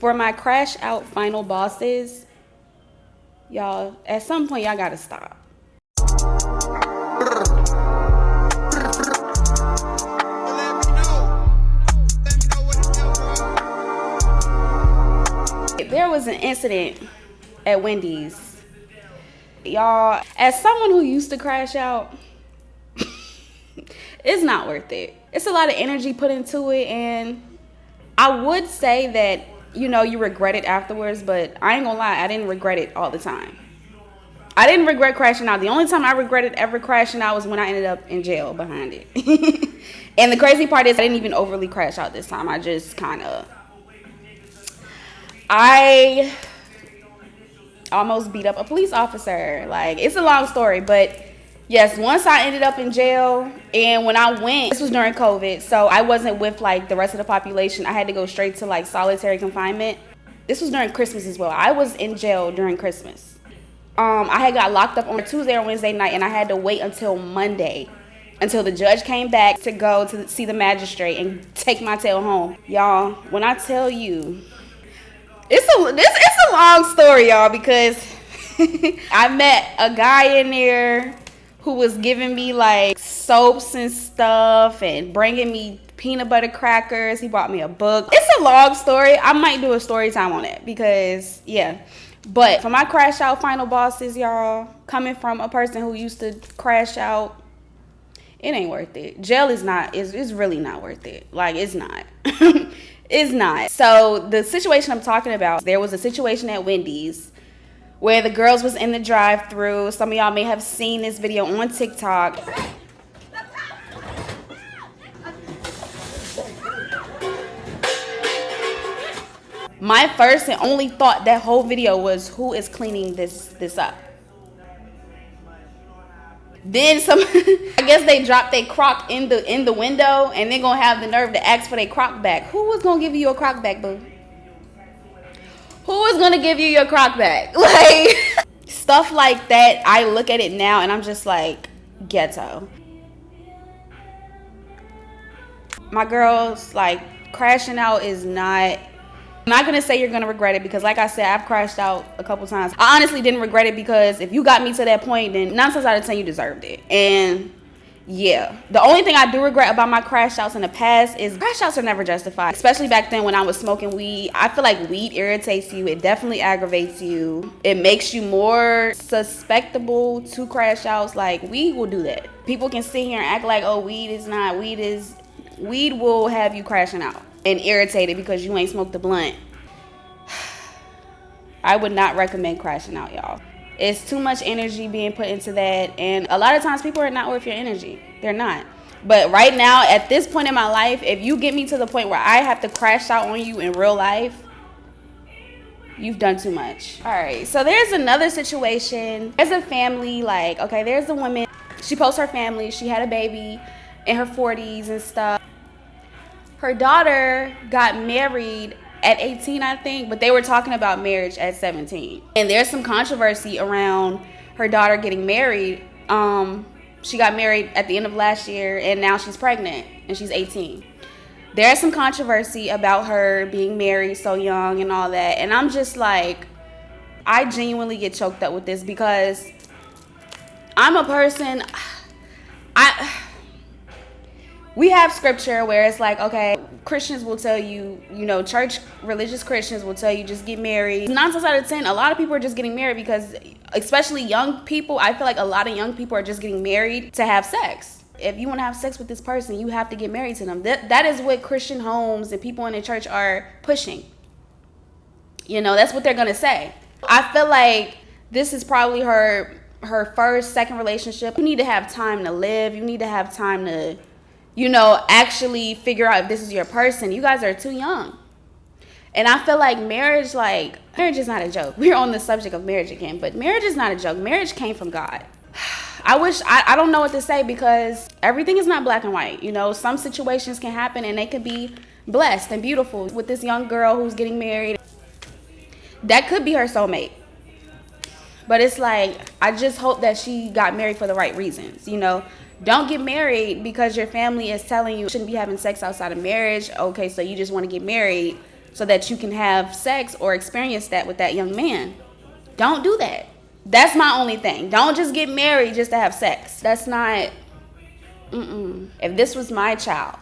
For my crash out final bosses, y'all, at some point y'all gotta stop. There was an incident at Wendy's. Y'all, as someone who used to crash out, it's not worth it. It's a lot of energy put into it, and I would say that, you know, you regret it afterwards, but I ain't gonna lie, I didn't regret it all the time. I didn't regret crashing out. The only time I regretted ever crashing out was when I ended up in jail behind it. And the crazy part is I didn't even overly crash out this time. I just I almost beat up a police officer. Like, it's a long story, but yes, once I ended up in jail, and when I went, this was during COVID, so I wasn't with like the rest of the population. I had to go straight to like solitary confinement. This was during Christmas as well. I was in jail during Christmas. I had got locked up on a Tuesday or Wednesday night, and I had to wait until Monday until the judge came back to go to see the magistrate and take my tail home. Y'all, when I tell you, it's a long story, y'all, because I met a guy in there who was giving me like soaps and stuff and bringing me peanut butter crackers. He bought me a book. It's a long story. I might do a story time on it because, yeah. But for my crash out final bosses, y'all, coming from a person who used to crash out, it ain't worth it. Jail is not, it's really not worth it. Like, it's not. It's not. So the situation I'm talking about, there was a situation at Wendy's where the girls was in the drive-thru. Some of y'all may have seen this video on TikTok. My first and only thought that whole video was, who is cleaning this up? Then I guess they dropped their crock in the window, and they're gonna have the nerve to ask for their crock back. Who was gonna give you your crock back, boo? Who is gonna give you your crock back? Like, stuff like that, I look at it now and I'm just like, ghetto. My girls, like, crashing out is not, I'm not gonna say you're gonna regret it, because like I said, I've crashed out a couple times. I honestly didn't regret it, because if you got me to that point, then 9 times out of 10 you deserved it. And yeah, the only thing I do regret about my crash outs in the past is crash outs are never justified. Especially back then when I was smoking weed. I feel like weed irritates you. It definitely aggravates you. It makes you more susceptible to crash outs. Like, weed will do that. People can sit here and act like, oh, weed will have you crashing out and irritated because you ain't smoked the blunt. I would not recommend crashing out, y'all. It's too much energy being put into that, and a lot of times people are not worth your energy. They're not. But right now, at this point in my life, if you get me to the point where I have to crash out on you in real life, you've done too much. All right, so there's another situation. There's a family, like, okay, there's a woman. She posts her family. She had a baby in her 40s and stuff. Her daughter got married at 18, I think, but they were talking about marriage at 17. And there's some controversy around her daughter getting married. She got married at the end of last year, and now she's pregnant, and she's 18. There's some controversy about her being married so young and all that. And I'm just like, I genuinely get choked up with this, because I'm a person, we have scripture where it's like, okay, Christians will tell you, you know, religious Christians will tell you just get married. 9 times out of 10, a lot of people are just getting married because, especially young people, I feel like a lot of young people are just getting married to have sex. If you want to have sex with this person, you have to get married to them. That is what Christian homes and people in the church are pushing. You know, that's what they're going to say. I feel like this is probably her first, second relationship. You need to have time to live. You need to have time to, you know, actually figure out if this is your person. You guys are too young. And I feel like marriage is not a joke. We're on the subject of marriage again, but marriage is not a joke. Marriage came from God. I don't know what to say, because everything is not black and white. You know, some situations can happen and they can be blessed and beautiful. With this young girl who's getting married, that could be her soulmate. But it's like, I just hope that she got married for the right reasons, you know. Don't get married because your family is telling you you shouldn't be having sex outside of marriage. Okay, so you just want to get married. so that you can have sex or experience that with that young man. Don't do that. That's my only thing. Don't just get married just to have sex. That's not, If this was my child,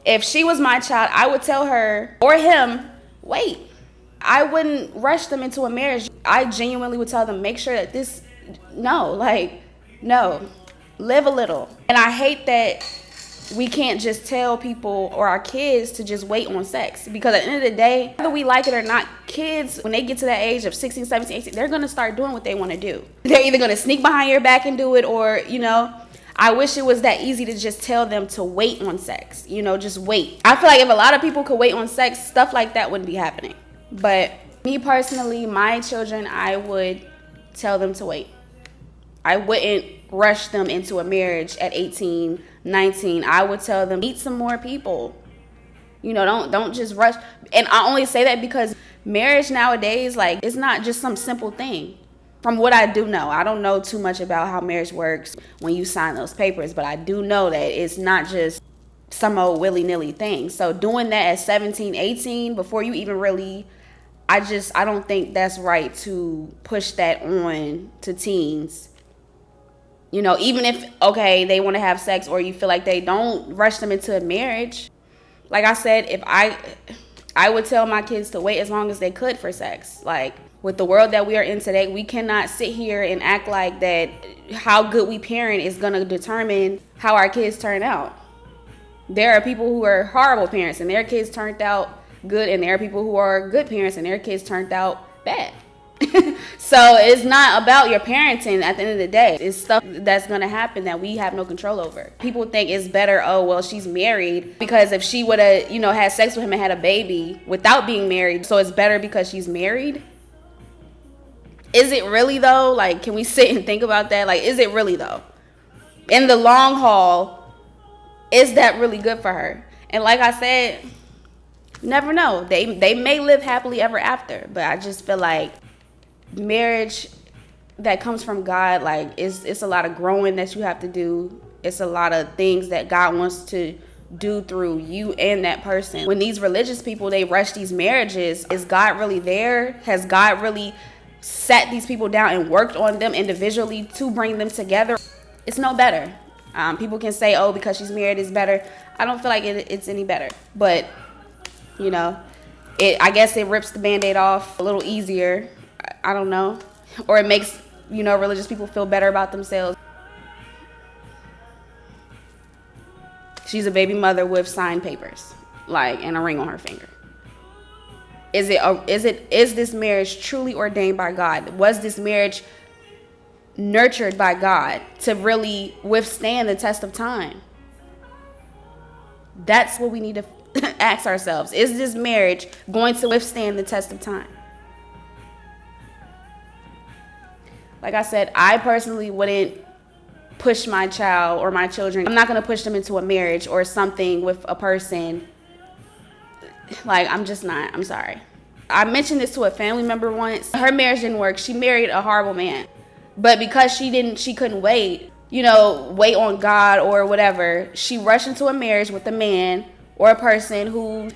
if she was my child, I would tell her or him, wait. I wouldn't rush them into a marriage. I genuinely would tell them, make sure that no, live a little. And I hate that we can't just tell people or our kids to just wait on sex, because at the end of the day, whether we like it or not, kids, when they get to that age of 16, 17, 18, they're going to start doing what they want to do. They're either going to sneak behind your back and do it, or, I wish it was that easy to just tell them to wait on sex, just wait. I feel like if a lot of people could wait on sex, stuff like that wouldn't be happening. But me personally, my children, I would tell them to wait. I wouldn't rush them into a marriage at 18, 19. I would tell them, meet some more people. Don't just rush. And I only say that because marriage nowadays, it's not just some simple thing. From what I do know, I don't know too much about how marriage works when you sign those papers, but I do know that it's not just some old willy-nilly thing. So doing that at 17, 18, before you even really, I don't think that's right to push that on to teens. Even if, okay, they want to have sex, or you feel like they don't, rush them into a marriage. Like I said, if I would tell my kids to wait as long as they could for sex. With the world that we are in today, we cannot sit here and act like that how good we parent is going to determine how our kids turn out. There are people who are horrible parents and their kids turned out good, and there are people who are good parents and their kids turned out bad. So it's not about your parenting at the end of the day. It's stuff that's going to happen that we have no control over. People think it's better, oh, well, she's married, because if she would have, had sex with him and had a baby without being married, so it's better because she's married. Is it really though? Can we sit and think about that? Is it really though? In the long haul, is that really good for her? And like I said, never know. They may live happily ever after, but I just feel like marriage that comes from God, it's a lot of growing that you have to do. It's a lot of things that God wants to do through you and that person. When these religious people, they rush these marriages, is God really there? Has God really sat these people down and worked on them individually to bring them together? It's no better. People can say, oh, because she's married is better. I don't feel like it's any better. But, I guess it rips the Band-Aid off a little easier. I don't know. Or it makes, religious people feel better about themselves. She's a baby mother with signed papers, and a ring on her finger. Is this marriage truly ordained by God? Was this marriage nurtured by God to really withstand the test of time? That's what we need to ask ourselves. Is this marriage going to withstand the test of time? Like I said, I personally wouldn't push my child or my children. I'm not going to push them into a marriage or something with a person. I'm just not. I'm sorry. I mentioned this to a family member once. Her marriage didn't work. She married a horrible man. But because she couldn't wait, wait on God or whatever, she rushed into a marriage with a man or a person who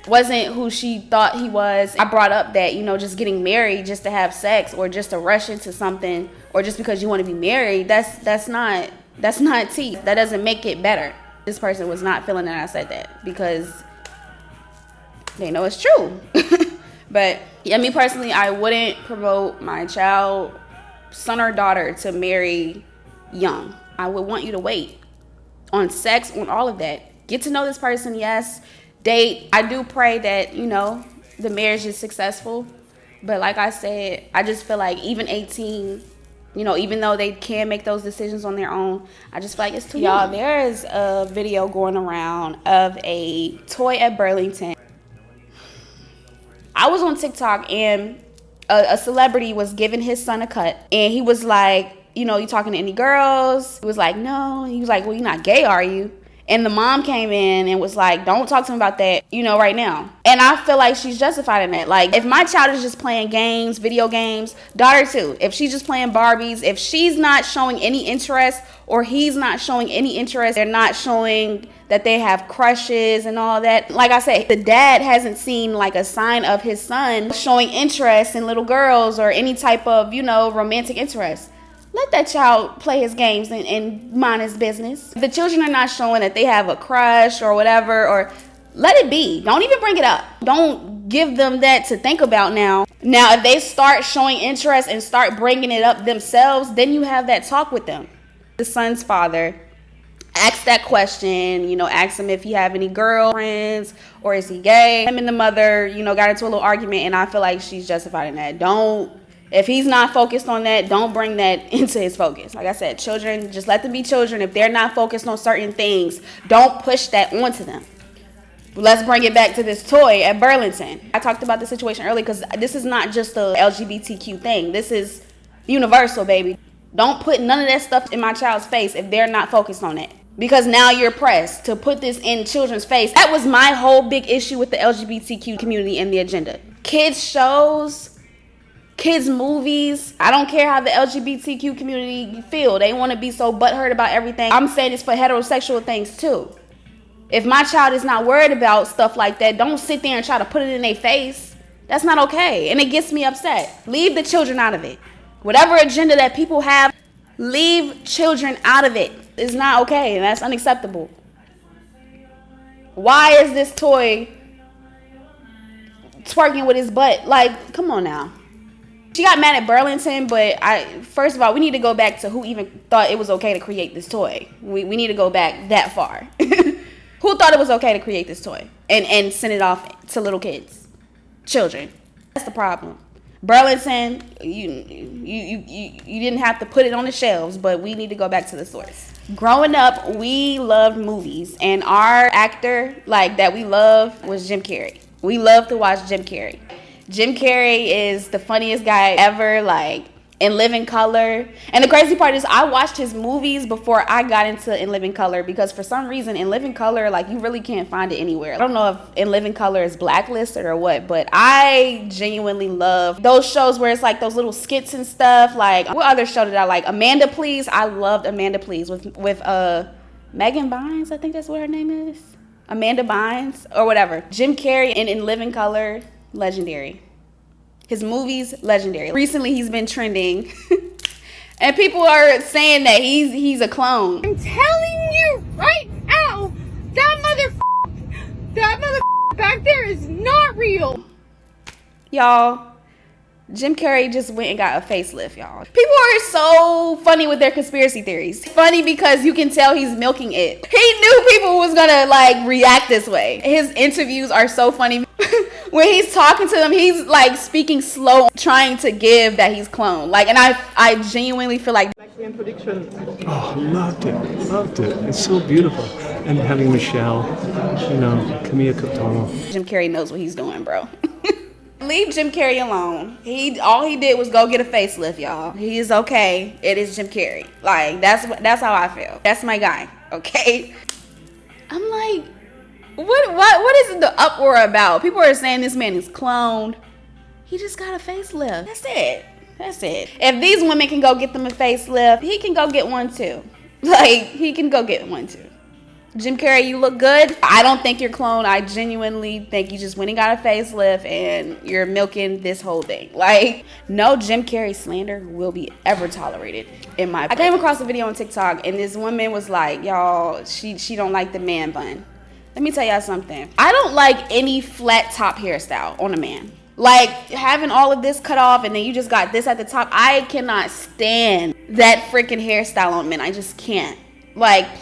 wasn't who she thought he was. I brought up that, just getting married just to have sex or just to rush into something or just because you want to be married, that's not tea. That doesn't make it better. This person was not feeling that I said that because they know it's true. But yeah, me personally, I wouldn't promote my child, son or daughter, to marry young. I would want you to wait on sex, on all of that. Get to know this person, yes. Date. I do pray that, the marriage is successful. But like I said, I just feel like even 18, even though they can make those decisions on their own, I just feel like it's too young. Y'all, there is a video going around of a toy at Burlington. I was on TikTok and a celebrity was giving his son a cut. And he was like, you talking to any girls? He was like, no. He was like, well, you're not gay, are you? And the mom came in and was like, don't talk to him about that, right now. And I feel like she's justified in that. Like, if my child is just playing games, video games, daughter too, if she's just playing Barbies, if she's not showing any interest or he's not showing any interest, they're not showing that they have crushes and all that. Like I said, the dad hasn't seen like a sign of his son showing interest in little girls or any type of, romantic interest. Let that child play his games and mind his business. If the children are not showing that they have a crush or whatever, or let it be. Don't even bring it up. Don't give them that to think about now. Now, if they start showing interest and start bringing it up themselves, then you have that talk with them. The son's father asked that question, asked him if he have any girlfriends or is he gay. Him and the mother, got into a little argument, and I feel like she's justified in that. If he's not focused on that, don't bring that into his focus. Like I said, children, just let them be children. If they're not focused on certain things, don't push that onto them. Let's bring it back to this toy at Burlington. I talked about the situation earlier because this is not just a LGBTQ thing. This is universal, baby. Don't put none of that stuff in my child's face if they're not focused on it. Because now you're pressed to put this in children's face. That was my whole big issue with the LGBTQ community and the agenda. Kids shows, kids movies. I don't care how the LGBTQ community feel. They want to be so butthurt about everything. I'm saying this for heterosexual things too. If my child is not worried about stuff like that, don't sit there and try to put it in their face. That's not okay. And it gets me upset. Leave the children out of it. Whatever agenda that people have, leave children out of it. It's not okay, and that's unacceptable. Why is this toy twerking with his butt? Like, come on now. She got mad at Burlington, but first of all, we need to go back to who even thought it was okay to create this toy. We need to go back that far. Who thought it was okay to create this toy and send it off to little kids, children? That's the problem. Burlington, you didn't have to put it on the shelves, but we need to go back to the source. Growing up, we loved movies, and our actor that we loved was Jim Carrey. We loved to watch Jim Carrey. Jim Carrey is the funniest guy ever, In Living Color. And the crazy part is I watched his movies before I got into In Living Color, because for some reason In Living Color, you really can't find it anywhere. I don't know if In Living Color is blacklisted or what, but I genuinely love those shows where it's those little skits and stuff. What other show did I like? Amanda Please. I loved Amanda Please with Megan Bynes. I think that's what her name is. Amanda Bynes or whatever. Jim Carrey in Living Color, legendary. His movies, legendary. Recently, he's been trending. And people are saying that he's a clone. I'm telling you right now, that mother back there is not real. Y'all, Jim Carrey just went and got a facelift, y'all. People are so funny with their conspiracy theories. Funny because you can tell he's milking it. He knew people was gonna react this way. His interviews are so funny. When he's talking to them, he's speaking slow, trying to give that he's cloned. And I genuinely feel like. Prediction. Oh, loved it. It's so beautiful. And having Michelle, Camilla Cotono. Jim Carrey knows what he's doing, bro. Leave Jim Carrey alone. All he did was go get a facelift, y'all. He is okay. It is Jim Carrey. That's how I feel. That's my guy. Okay. I'm like, what is the uproar about? People are saying this man is cloned. He just got a facelift. That's it. If these women can go get them a facelift, he can go get one too. He can go get one too. Jim Carrey, you look good. I don't think you're cloned. I genuinely think you just went and got a facelift and you're milking this whole thing. No Jim Carrey slander will be ever tolerated in my opinion. I came across a video on TikTok and this woman was like, y'all, she don't like the man bun. Let me tell y'all something. I don't like any flat top hairstyle on a man. Having all of this cut off and then you just got this at the top. I cannot stand that freaking hairstyle on men. I just can't.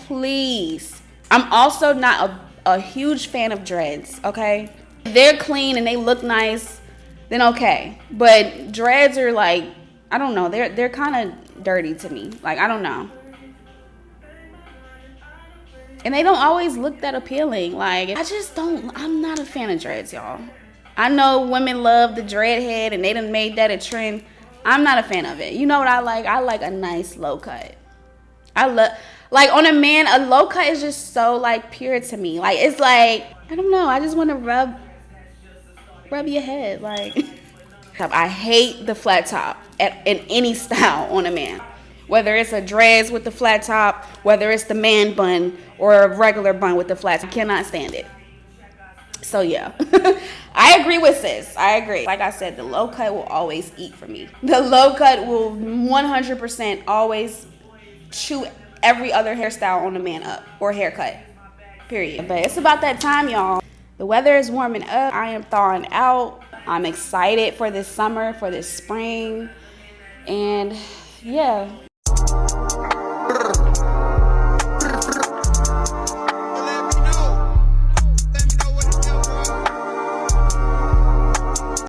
Please. I'm also not a huge fan of dreads, okay? If they're clean and they look nice, then okay. But dreads are I don't know. They're kind of dirty to me. I don't know. And they don't always look that appealing. I'm not a fan of dreads, y'all. I know women love the dread head and they done made that a trend. I'm not a fan of it. You know what I like? I like a nice low cut. Like on a man, a low cut is just so like pure to me. Like it's like, I don't know, I just want to rub your head. Like I hate the flat top in any style on a man. Whether it's a dreads with the flat top, whether it's the man bun or a regular bun with the flat top, I cannot stand it. So yeah, I agree with sis. I agree. Like I said, the low cut will always eat for me. The low cut will 100% always chew every other hairstyle on the man up or haircut. Period. But it's about that time, y'all. The weather is warming up. I am thawing out. I'm excited for this summer, for this spring. And yeah.